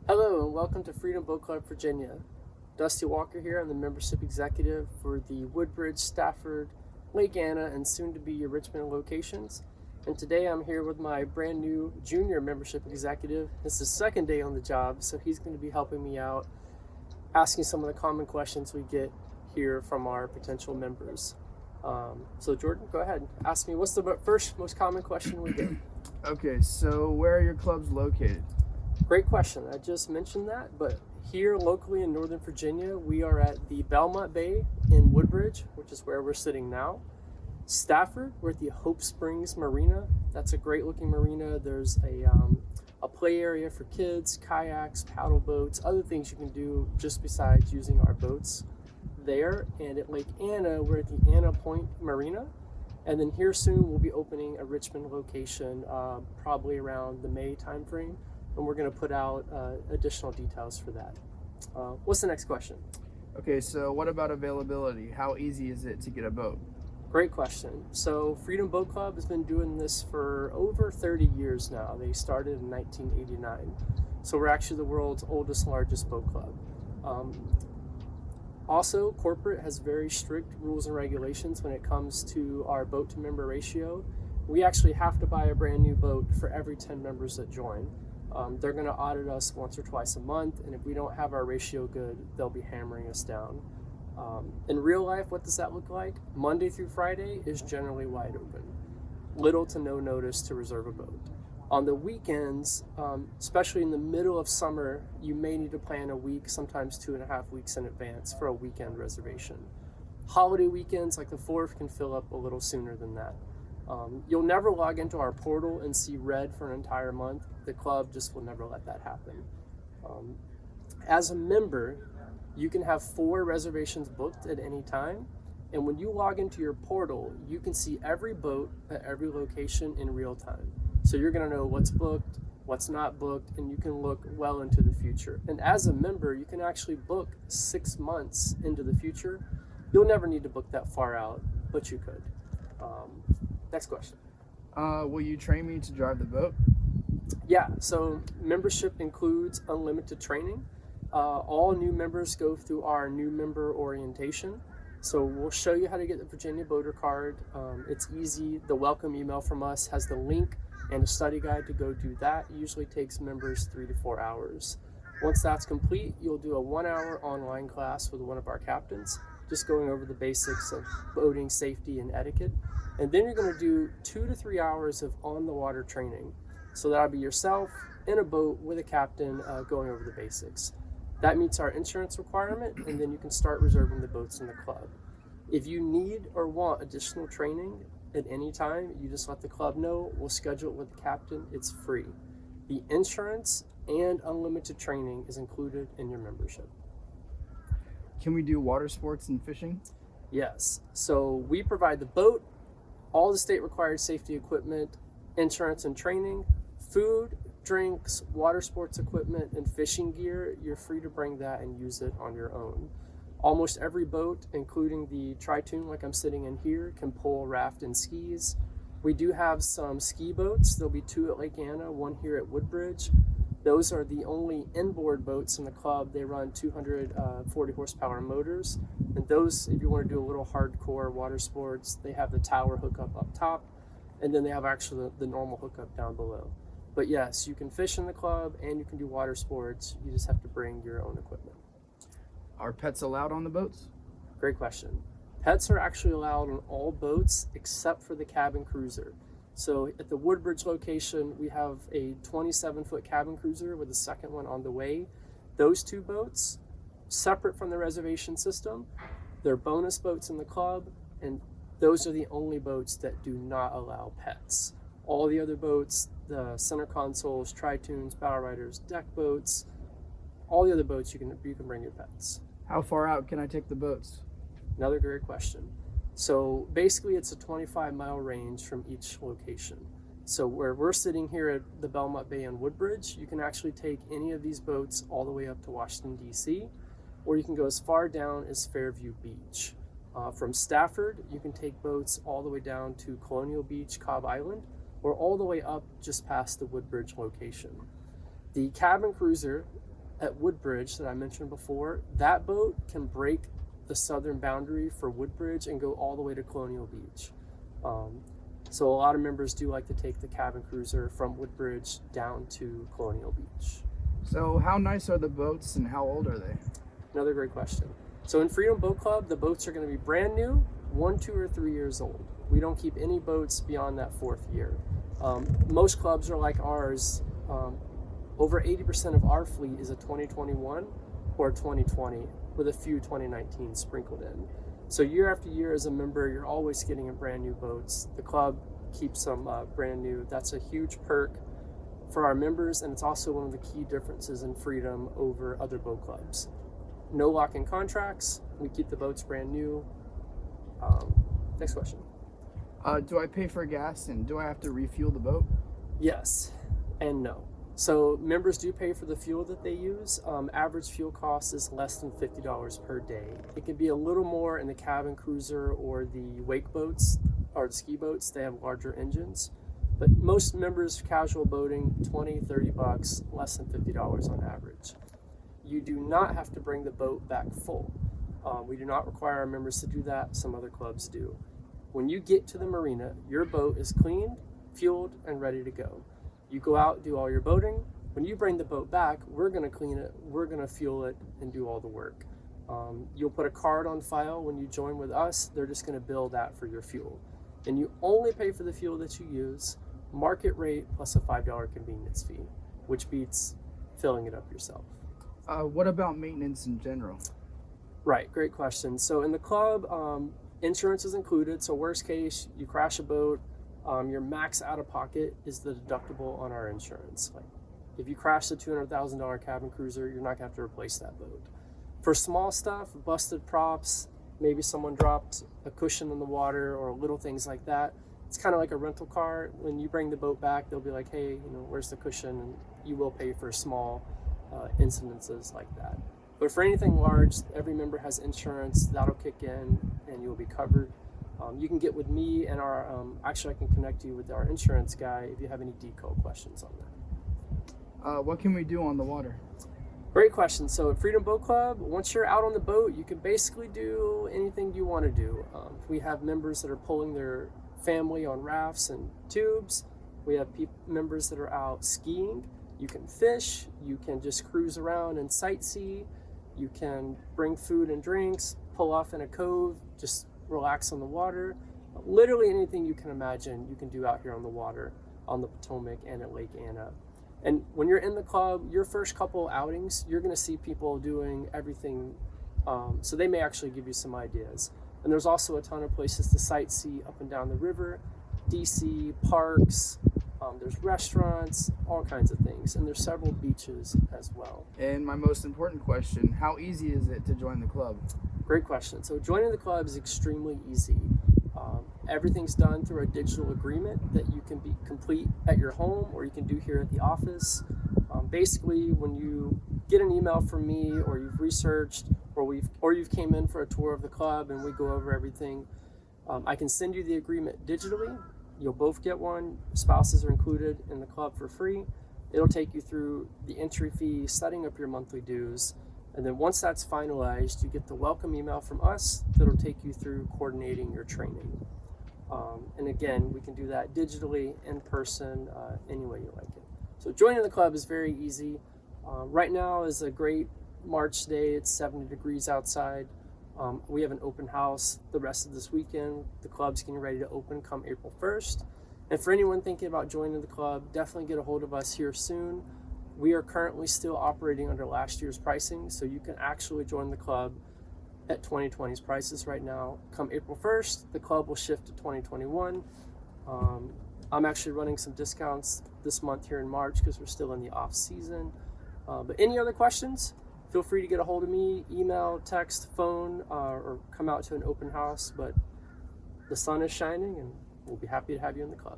Hello and welcome to Freedom Boat Club Virginia. Dusty Walker here. I'm the membership executive for the Woodbridge, Stafford, Lake Anna, and soon to be your Richmond locations. And today I'm here with my brand new junior membership executive. It's his second day on the job, so he's going to be helping me out, asking some of the common questions we get here from our potential members. So Jordan, go ahead. Ask me, what's the first most common question we get? Okay, so where are your clubs located? Great question. I just mentioned that, but here locally in Northern Virginia, we are at the Belmont Bay in Woodbridge, which is where we're sitting now. Stafford, we're at the Hope Springs Marina. That's a great looking marina. There's a play area for kids, kayaks, paddle boats, other things you can do just besides using our boats there. And at Lake Anna, we're at the Anna Point Marina. And then here soon we'll be opening a Richmond location, probably around the May timeframe. And we're going to put out additional details for that. What's the next question? Okay, so what about availability? How easy is it to get a boat? Great question. So Freedom Boat Club has been doing this for over 30 years now. They started in 1989. So we're actually the world's oldest, largest boat club. Also, corporate has very strict rules and regulations when it comes to our boat to member ratio. We actually have to buy a brand new boat for every 10 members that join. They're going to audit us once or twice a month, and if we don't have our ratio good, they'll be hammering us down. In real life, what does that look like? Monday through Friday is generally wide open. Little to no notice to reserve a boat. On the weekends, especially in the middle of summer, you may need to plan a week, sometimes 2.5 weeks in advance for a weekend reservation. Holiday weekends like the 4th can fill up a little sooner than that. You'll never log into our portal and see red for an entire month. The club just will never let that happen. As a member, you can have 4 reservations booked at any time. And when you log into your portal, you can see every boat at every location in real time. So you're going to know what's booked, what's not booked, and you can look well into the future. And as a member, you can actually book 6 months into the future. You'll never need to book that far out, but you could. Next question. Will you train me to drive the boat? Yeah, so membership includes unlimited training. All new members go through our new member orientation. So we'll show you how to get the Virginia Boater Card. It's easy. The welcome email from us has the link and a study guide to go do that. It usually takes members 3 to 4 hours. Once that's complete, you'll do a 1-hour online class with one of our captains, just going over the basics of boating safety and etiquette. And then you're going to do 2 to 3 hours of on-the-water training. So that'll be yourself in a boat with a captain going over the basics. That meets our insurance requirement, and then you can start reserving the boats in the club. If you need or want additional training at any time, you just let the club know. We'll schedule it with the captain. It's free. The insurance and unlimited training is included in your membership. Can we do water sports and fishing? Yes. So we provide the boat, all the state required safety equipment, insurance and training, food, drinks, water sports equipment, and fishing gear. You're free to bring that and use it on your own. Almost every boat, including the Tritoon like I'm sitting in here, can pull, raft, and skis. We do have some ski boats. There'll be 2 at Lake Anna, 1 here at Woodbridge. Those are the only inboard boats in the club. They run 240 horsepower motors. And those, if you want to do a little hardcore water sports, they have the tower hookup up top, and then they have actually the normal hookup down below. But yes, you can fish in the club and you can do water sports. You just have to bring your own equipment. Are pets allowed on the boats? Great question. Pets are actually allowed on all boats except for the cabin cruiser. So at the Woodbridge location, we have a 27-foot cabin cruiser with a second one on the way. Those 2 boats, separate from the reservation system, they're bonus boats in the club, and those are the only boats that do not allow pets. All the other boats, the center consoles, Tritoons, bow riders, deck boats, all the other boats you can bring your pets. How far out can I take the boats? Another great question. So basically it's a 25-mile range from each location. So where we're sitting here at the Belmont Bay in Woodbridge, you can actually take any of these boats all the way up to Washington, D.C., or you can go as far down as Fairview Beach. From Stafford, you can take boats all the way down to Colonial Beach, Cobb Island, or all the way up just past the Woodbridge location. The cabin cruiser at Woodbridge that I mentioned before, that boat can break the southern boundary for Woodbridge and go all the way to Colonial Beach. So a lot of members do like to take the cabin cruiser from Woodbridge down to Colonial Beach. So how nice are the boats and how old are they? Another great question. So in Freedom Boat Club, the boats are going to be brand new, 1, 2, or 3 years old. We don't keep any boats beyond that 4th year. Most clubs are like ours. Over 80% of our fleet is a 2021 or 2020 with a few 2019 sprinkled in. So year after year as a member, you're always getting in brand new boats. The club keeps them brand new. That's a huge perk for our members, and it's also one of the key differences in Freedom over other boat clubs. No lock-in contracts. We keep the boats brand new. Next question. Do I pay for gas and do I have to refuel the boat? Yes and no. So members do pay for the fuel that they use. Average fuel cost is less than $50 per day. It can be a little more in the cabin cruiser or the wake boats or the ski boats. They have larger engines. But most members casual boating, $20, $30, less than $50 on average. You do not have to bring the boat back full. We do not require our members to do that. Some other clubs do. When you get to the marina, your boat is cleaned, fueled, and ready to go. You go out, do all your boating. When you bring the boat back, we're going to clean it, we're going to fuel it, and do all the work. You'll put a card on file when you join with us. They're just going to bill that for your fuel. And you only pay for the fuel that you use, market rate plus a $5 convenience fee, which beats filling it up yourself. What about maintenance in general? Right, great question. So in the club, insurance is included. So worst case, you crash a boat, your max out of pocket is the deductible on our insurance. Like if you crash the $200,000 cabin cruiser, you're not gonna have to replace that boat. For small stuff, busted props, maybe someone dropped a cushion in the water or little things like that, it's kind of like a rental car. When you bring the boat back, they'll be like, hey, where's the cushion? And you will pay for small incidences like that. But for anything large, every member has insurance. That'll kick in and you'll be covered. You can get with me and actually I can connect you with our insurance guy if you have any deco questions on that. What can we do on the water? Great question. So at Freedom Boat Club, once you're out on the boat, you can basically do anything you want to do. We have members that are pulling their family on rafts and tubes. We have members that are out skiing. You can fish. You can just cruise around and sightsee. You can bring food and drinks, pull off in a cove, just relax on the water. Literally anything you can imagine you can do out here on the water, on the Potomac and at Lake Anna. And when you're in the club, your first couple outings, you're gonna see people doing everything. So they may actually give you some ideas. And there's also a ton of places to sightsee up and down the river, DC, parks, there's restaurants, all kinds of things. And there's several beaches as well. And my most important question, how easy is it to join the club? Great question. So joining the club is extremely easy. Everything's done through a digital agreement that you can complete at your home or you can do here at the office. Basically, when you get an email from me or you've researched or you've came in for a tour of the club and we go over everything, I can send you the agreement digitally. You'll both get one. Spouses are included in the club for free. It'll take you through the entry fee, setting up your monthly dues. And then once that's finalized, you get the welcome email from us that'll take you through coordinating your training. And again, we can do that digitally, in person, any way you like it. So joining the club is very easy. Right now is a great March day. It's 70 degrees outside. We have an open house the rest of this weekend. The club's getting ready to open come April 1st. And for anyone thinking about joining the club, definitely get a hold of us here soon. We are currently still operating under last year's pricing, so you can actually join the club at 2020's prices right now. Come April 1st, the club will shift to 2021. I'm actually running some discounts this month here in March because we're still in the off season. But any other questions, feel free to get a hold of me, email, text, phone, or come out to an open house. But the sun is shining and we'll be happy to have you in the club.